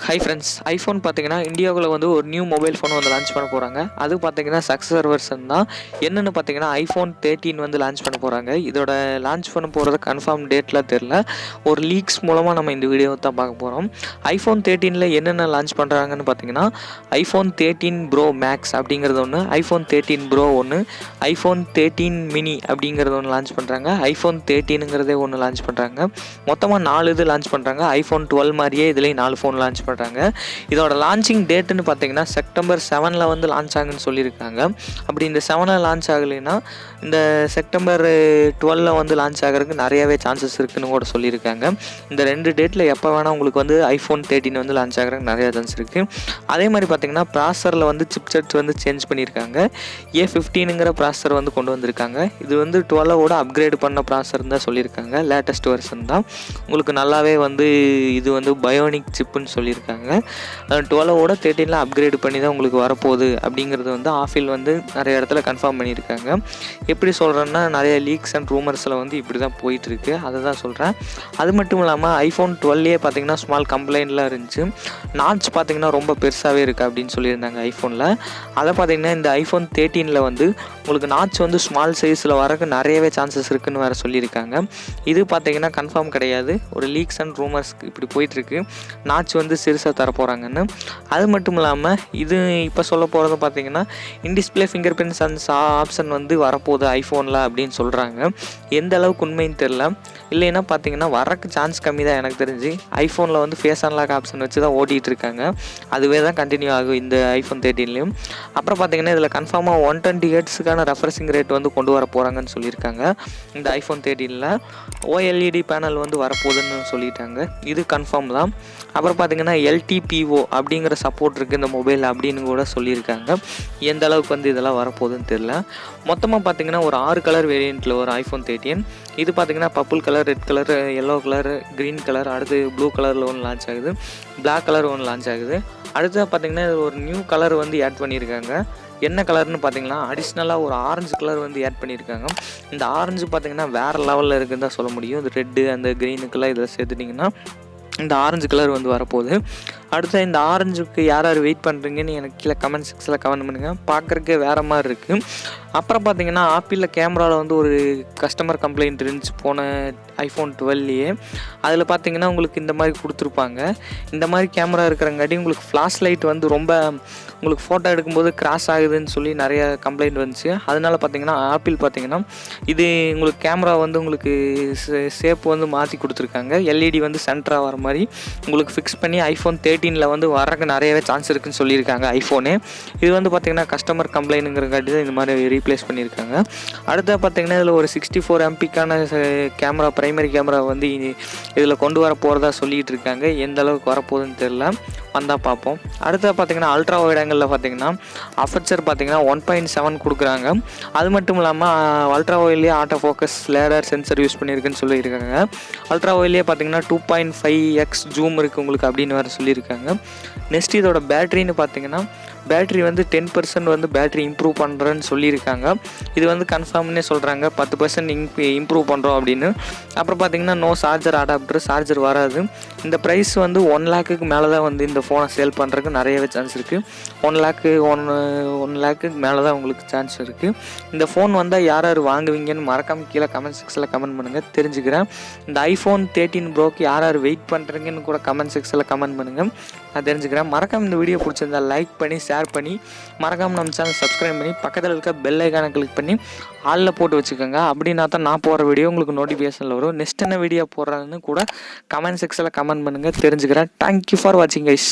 Hi friends, iPhone பார்த்தீங்கன்னா இந்தியாவில் வந்து ஒரு நியூ மொபைல் ஃபோன் வந்து லான்ச் பண்ண போகிறாங்க. அது பார்த்தீங்கன்னா சக்ஸஸர் வெர்ஷன் தான். என்னென்னு பார்த்தீங்கன்னா iPhone 13 வந்து லான்ச் பண்ண போகிறாங்க. இதோட லான்ச் பண்ண போகிறது கன்ஃபார்ம் டேட்லாம் தெரில. ஒரு லீக்ஸ் மூலமாக நம்ம இந்த வீடியோவை தான் பார்க்க போகிறோம். iPhone 13ல் என்னென்ன லான்ச் பண்ணுறாங்கன்னு பார்த்தீங்கன்னா iPhone 13 Pro Max அப்படிங்கிறது ஒன்று, iPhone 13 Pro ஒன்று, iPhone 13 mini அப்படிங்கிறது ஒன்று லான்ச் பண்ணுறாங்க. iPhone 13ங்கிறதே ஒன்று லான்ச் பண்ணுறாங்க. மொத்தமாக 4 இது லான்ச் பண்ணுறாங்க. iPhone 12 மாதிரியே இதுலேயும் 4 ஃபோன் லான்ச் பண்ணுறாங்க. இதோட லான்ச்சிங் டேட்டுன்னு பார்த்தீங்கன்னா செப்டம்பர் 7ல் வந்து லான்ச் ஆகுன்னு சொல்லியிருக்காங்க. அப்படி இந்த 7ல் லான்ச் ஆகலைன்னா இந்த செப்டம்பர் 12ல் வந்து லான்ச் ஆகிறதுக்கு நிறையவே சான்சஸ் இருக்குன்னு கூட சொல்லியிருக்காங்க. இந்த 2 டேட்டில் எப்போ வேணால் உங்களுக்கு வந்து iPhone 13 வந்து லான்ச் ஆகிறதுக்கு நிறையா சான்ஸ் இருக்குது. அதே மாதிரி பார்த்தீங்கன்னா ப்ராசரில் வந்து சிப்செட் வந்து சேஞ்ச் பண்ணியிருக்காங்க. A15ங்கிற ப்ராசர் வந்து கொண்டு வந்திருக்காங்க. இது வந்து 12ஓட அப்கிரேட் பண்ண ப்ராசர் தான் சொல்லியிருக்காங்க. லேட்டஸ்ட் வெர்ஷன் தான். உங்களுக்கு நல்லாவே வந்து இது வந்து பயோனிக் சிப்புன்னு சொல்லியிருக்காங்க. 12ஓட 13ல் அப்கிரேட் பண்ணி தான் உங்களுக்கு வரப்போகுது அப்படிங்கிறது வந்து ஆஃபில் வந்து நிறைய இடத்துல கன்ஃபார்ம் பண்ணியிருக்காங்க. எப்படி சொல்கிறேன்னா நிறைய லீக்ஸ் அண்ட் ரூமர்ஸில் வந்து இப்படி தான் போயிட்டுருக்கு. அதை தான் சொல்கிறேன். அது மட்டும் இல்லாமல் iPhone 12 பார்த்தீங்கன்னா ஸ்மால் கம்ப்ளைண்ட்லாம் இருந்துச்சு. நாட்ச் பார்த்தீங்கன்னா ரொம்ப பெருசாகவே இருக்குது அப்படின்னு சொல்லியிருந்தாங்க ஐஃபோனில். அதை பார்த்தீங்கன்னா இந்த iPhone 13ல் வந்து உங்களுக்கு நாட்ச் வந்து ஸ்மால் சைஸில் வரக்கு நிறையவே சான்சஸ் இருக்குதுன்னு வேறு சொல்லியிருக்காங்க. இது பார்த்தீங்கன்னா கன்ஃபார்ம் கிடையாது. ஒரு லீக்ஸ் அண்ட் ரூமர்ஸ் இப்படி போயிட்டுருக்கு. நாட்ச் வந்து சிறுசாக தரப்போகிறாங்கன்னு. அது மட்டும் இல்லாமல் இது இப்போ சொல்ல போகிறது பார்த்தீங்கன்னா in-display finger print sense option வந்து வரப்போகுது ஐஃபோனில் அப்படின்னு சொல்கிறாங்க. எந்த அளவுக்கு உண்மைன்னு தெரில. இல்லைன்னா பார்த்தீங்கன்னா வரக்கு சான்ஸ் கம்மி தான் எனக்கு தெரிஞ்சு. ஐஃபோனில் வந்து ஃபேஸ் அன்லாக் ஆப்ஷன் வச்சு தான் ஓட்டிகிட்டு இருக்காங்க. அதுவே தான் கண்டினியூ ஆகும் இந்த iPhone 13லையும். அப்புறம் பார்த்தீங்கன்னா இதில் கன்ஃபார்மாக 120 ஹெர்ட்ஸுக்கான ரெஃப்ரெஷிங் ரேட் வந்து கொண்டு வர போகிறாங்கன்னு சொல்லியிருக்காங்க. இந்த iPhone 13ல் OLED பேனல் வந்து வரப்போகுதுன்னு சொல்லிட்டாங்க. இது கன்ஃபார்ம் தான். அப்புறம் பார்த்தீங்கன்னா LTPO அப்படிங்கிற சப்போர்ட் இருக்குது இந்த மொபைல் அப்படின்னு கூட சொல்லியிருக்காங்க. எந்த அளவுக்கு வந்து இதெல்லாம் வரப்போகுதுன்னு தெரில. மொத்தமாக பார்த்தீங்கன்னா ஒரு 6 கலர் வேரியண்ட்டில் ஒரு iPhone 13. இது பார்த்தீங்கன்னா purple colour, red colour, yellow colour, green colour, அடுத்து ப்ளூ கலரில் ஒன்று லான்ச் ஆகுது, பிளாக் கலர் ஒன்று லான்ச் ஆகுது. அடுத்து பார்த்தீங்கன்னா ஒரு நியூ கலர் வந்து ஆட் பண்ணியிருக்காங்க. என்ன கலர்னு பார்த்தீங்கன்னா அடிஷ்னலாக ஒரு ஆரஞ்சு கலர் வந்து ஆட் பண்ணியிருக்காங்க. இந்த ஆரஞ்சு பார்த்தீங்கன்னா வேறு லெவலில் இருக்குன்னு தான் சொல்ல முடியும். இந்த ரெட்டு அந்த க்ரீனுக்கெல்லாம் இதில் சேர்த்துட்டிங்கன்னா இந்த ஆரஞ்சு கலர் வந்து வரப்போகுது. அடுத்து இந்த ஆரஞ்சுக்கு யார் யார் வெயிட் பண்ணுறீங்கன்னு எனக்கு கீழே கமெண்ட் செக்ஷனில் கமெண்ட் பண்ணுங்கள். பார்க்குறக்கே வேறு மாதிரி இருக்குது. அப்புறம் பார்த்தீங்கன்னா ஆப்பிளில் கேமராவில் வந்து ஒரு கஸ்டமர் கம்ப்ளைண்ட் இருந்துச்சு போன iPhone 12லேயே. அதில் பார்த்தீங்கன்னா உங்களுக்கு இந்த மாதிரி கொடுத்துருப்பாங்க. இந்த மாதிரி கேமரா இருக்கிறங்காட்டி உங்களுக்கு ஃப்ளாஷ் லைட் வந்து ரொம்ப உங்களுக்கு ஃபோட்டோ எடுக்கும்போது கிராஸ் ஆகுதுன்னு சொல்லி நிறைய கம்ப்ளைண்ட் வந்துச்சு. அதனால் பார்த்தீங்கன்னா ஆப்பிள் பார்த்தீங்கன்னா இது உங்களுக்கு கேமரா வந்து உங்களுக்கு ஷேப் வந்து மாற்றி கொடுத்துருக்காங்க. LED வந்து சென்டராக வர மாதிரி உங்களுக்கு ஃபிக்ஸ் பண்ணி iPhone 13ல் வந்து வரக்கு நிறையவே சான்ஸ் இருக்குதுன்னு சொல்லியிருக்காங்க ஐஃபோனு. இது வந்து பார்த்திங்கன்னா கஸ்டமர் கம்ப்ளைண்ட்டுங்கிறங்காட்டி தான் இந்த மாதிரி ரீப்ளேஸ் பண்ணியிருக்காங்க. அடுத்த பார்த்திங்கன்னா இதில் ஒரு 64 MPக்கான கேமரா, ப்ரைமரி கேமரா வந்து இதில் கொண்டு வர போகிறதா சொல்லிகிட்டு இருக்காங்க. எந்த அளவுக்கு வரப்போகுதுன்னு தெரில, வந்தால் பார்ப்போம். அடுத்த பார்த்திங்கன்னா அல்ட்ரா வைட் ஆங்கிளில் பார்த்திங்கன்னா அஃபர்ச்சர் பார்த்திங்கன்னா 1.7 கொடுக்குறாங்க. அது மட்டும் இல்லாமல் அல்ட்ரா வைட்லேயே ஆட்டோ ஃபோக்கஸ், லேடர், சென்சர் யூஸ் பண்ணியிருக்குன்னு சொல்லியிருக்காங்க. அல்ட்ரா வைட்லேயே பார்த்திங்கன்னா 2.5x ஜூம் இருக்குது உங்களுக்கு அப்படின்னு வேறு சொல்லியிருக்காங்க. நெக்ஸ்ட் இதோட பேட்டரின்னு பார்த்தீங்கன்னா பேட்ரி வந்து 10% வந்து பேட்ரி இம்ப்ரூவ் பண்ணுறேன்னு சொல்லியிருக்காங்க. இது வந்து கன்ஃபார்ம்னே சொல்கிறாங்க. 10% இம்ப்ரூவ் பண்ணுறோம் அப்படின்னு. அப்புறம் பார்த்திங்கன்னா நோ சார்ஜர் அடாப்டர், சார்ஜர் வராது. இந்த ப்ரைஸ் வந்து 1 லேக்குக்கு மேலே தான் வந்து இந்த ஃபோனை சேல் பண்ணுறதுக்கு நிறையவே சான்ஸ் இருக்குது. 1 லேக்குக்கு மேலே தான் உங்களுக்கு சான்ஸ் இருக்குது. இந்த ஃபோன் வந்தால் யார் யார் வாங்குவீங்கன்னு மறக்காமல் கீழே கமெண்ட் செக்ஷனில் கமெண்ட் பண்ணுங்கள், தெரிஞ்சுக்கிறேன். இந்த iPhone 13 ப்ரோக்கு யார் யார் வெயிட் பண்ணுறீங்கன்னு கூட கமெண்ட் செக்ஷனில் கமெண்ட் பண்ணுங்கள், நான் தெரிஞ்சுக்கிறேன். மறக்காமல் இந்த வீடியோ பிடிச்சிருந்தா லைக் பண்ணி ஷேர் பண்ணி மறக்காமல் நம்ம சேனல் சப்ஸ்கிரைப் பண்ணி பக்கத்தில் இருக்க பெல் ஐக்கானை கிளிக் பண்ணி ஆளில் போட்டு வச்சுக்கோங்க. அப்படின்னா தான் நான் போகிற வீடியோ உங்களுக்கு நோட்டிஃபிகேஷனில் வரும். நெக்ஸ்ட் என்ன வீடியோ போடுறாங்கன்னு கூட கமெண்ட் செக்ஷனில் கமெண்ட் பண்ணுங்கள், தெரிஞ்சுக்கிறேன். தேங்க்யூ ஃபார் வாட்சிங் கைஸ்.